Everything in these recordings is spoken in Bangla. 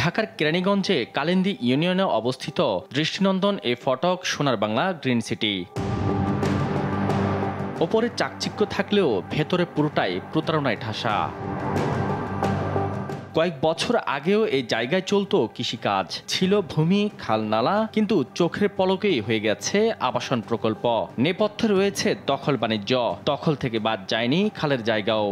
ঢাকার কেরানীগঞ্জে কালিন্দী ইউনিয়নে অবস্থিত দৃষ্টিনন্দন এই ফটক সোনার বাংলা গ্রিন সিটি। ওপরে চাকচিক্য থাকলেও ভেতরে পুরোটাই প্রতারণায় ঠাসা। কয়েক বছর আগেও এই জায়গায় চলতো কৃষিকাজ, ছিল ভূমি খালনালা, কিন্তু চোখের পলকেই হয়ে গেছে আবাসন প্রকল্প। নেপথ্যে রয়েছে দখল বাণিজ্য, দখল থেকে বাদ যায়নি খালের জায়গাও।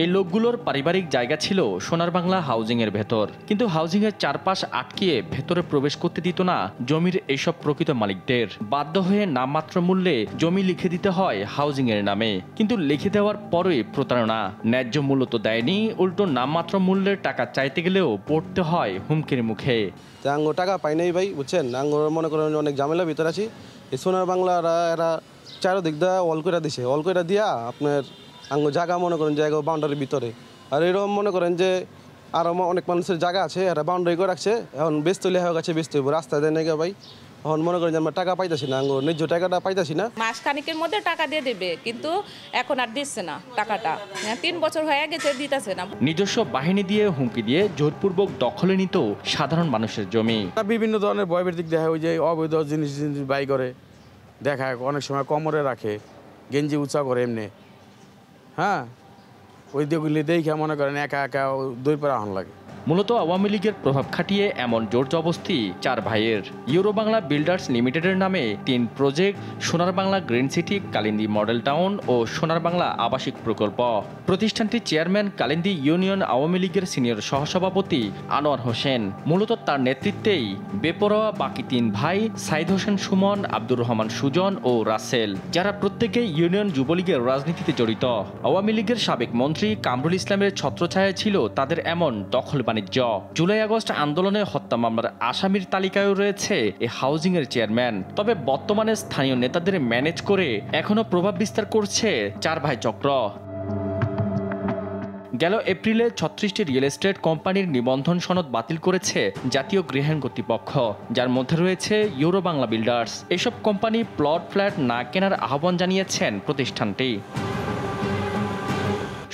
এই লোকগুলোর পারিবারিক জায়গা ছিল সোনার বাংলা হাউজিং এর ভেতর, কিন্তু হাউজিং এর চারপাশ আটকিয়ে ভেতরে প্রবেশ করতে দিত না জমির এইসব প্রকৃত মালিকদের। বাধ্য হয়ে নামমাত্র মূল্যে জমি লিখে দিতে হয় হাউজিং এর নামে, কিন্তু লিখে দেওয়ার পরই প্রতারণা। ন্যায্য মূল্য তো দেয়নি, উল্টো নামমাত্র মূল্যের টাকা চাইতে গেলেও পড়তে হয় হুমকির মুখে। আঙ্গো টাকা পাই নাই ভাই, বুঝছেন? আঙ্গো মনে করেন অনেক ঝামেলার ভিতরে আছি। এই সোনার বাংলারা এরা চারোদিক দিয়ে অল করে দিছে, অল করে দিয়া আপনার আঙ্গো জায়গা মনে করেন জায়গা বাউন্ডারির ভিতরে। আর এরকম মনে করেন যে আরও অনেক মানুষের জায়গা আছে, এরা বাউন্ডারি করে রাখছে। এখন বেশ তৈরি হয়ে গেছে, বেশ তৈরি রাস্তা দেয় নাকি ভাই। এখন মনে করেন যে আমরা টাকা পাইতেছি না, আঙ্গো ন্যায্য টাকাটা পাইতেছি না। মাস খানিকের মধ্যে টাকা দিয়ে দেবে, কিন্তু এখন আর দিচ্ছে না টাকাটা। 3 বছর হয়ে গেছে, দিতেছে না। নিজস্ব বাহিনী দিয়ে হুমকি দিয়ে জোরপূর্বক দখলে নিত সাধারণ মানুষের জমি। বিভিন্ন ধরনের ভয়ের দিক দেখা, ওই যে অবৈধ জিনিস বাই করে দেখায়, অনেক সময় কোমরে রাখে, গেঞ্জি উঁচা করে এমনি। হ্যাঁ, ওই দিকগুলি দেখে মনে করেন একা একা দই পারা হন লাগে। মূলত আওয়ামী লীগের প্রভাব খাটিয়ে এমন জোর জবস্তি চার ভাইয়ের। ইউরো বাংলা বিল্ডার্স লিমিটেডের নামে 3 project, Sonar Bangla green city, Kalindi model town ও সোনার বাংলা আবাসিক প্রকল্প। প্রতিষ্ঠানটির চেয়ারম্যান কালিন্দী ইউনিয়ন আওয়ামী লীগের সিনিয়র সহসভাপতি আনোয়ার হোসেন। মূলত তার নেতৃত্বেই বেপরোয়া বাকি 3 ভাই সাইদ হোসেন সুমন, আব্দুর রহমান সুজন ও রাসেল, যারা প্রত্যেকেই ইউনিয়ন যুবলীগের রাজনীতিতে জড়িত। আওয়ামী লীগের সাবেক মন্ত্রী কামরুল ইসলামের ছত্রছায়ায় ছিল তাদের এমন দখল বাণিজ্য। জুলাই আগস্ট আন্দোলনে হত্যা মামলার আসামির তালিকায়ও রয়েছে এই হাউজিং এর চেয়ারম্যান। তবে বর্তমানে স্থানীয় নেতাদের ম্যানেজ করে এখনো প্রভাব বিস্তার করছে চার ভাই চক্র। গেল এপ্রিলে 36টি রিয়েল এস্টেট কোম্পানির নিবন্ধন সনদ বাতিল করেছে জাতীয় গৃহায়ণ কর্তৃপক্ষ, যার মধ্যে রয়েছে ইউরো বাংলা বিল্ডার্স। এসব কোম্পানি প্লট ফ্ল্যাট না কেনার আহ্বান জানিয়েছেন প্রতিষ্ঠানটি।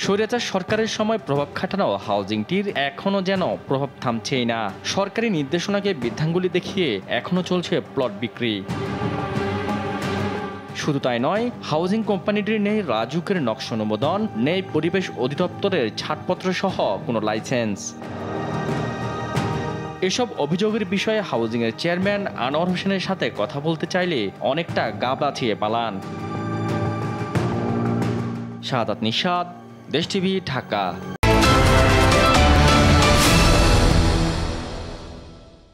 স্বৈরাচার সরকারের সময় প্রভাব খাটানো হাউজিংটির এখনো যেন প্রভাব থামছেই না। সরকারি নির্দেশনাকে বৃদ্ধাঙ্গুলি দেখিয়ে এখনো চলছে প্লট বিক্রি। শুধু তাই নয়, হাউজিং কোম্পানিটির নেই রাজুকের নকশা অনুমোদন, নেই পরিবেশ অধিদপ্তরের ছাড়পত্র সহ কোনো লাইসেন্স। এসব অভিযোগের বিষয়ে হাউজিংয়ের চেয়ারম্যান আনোয়ার হোসেনের সাথে কথা বলতে চাইলে অনেকটা গা বাঁচিয়ে পালান। শাহাদাত নিশাত, দেশ টিভি, ঢাকা।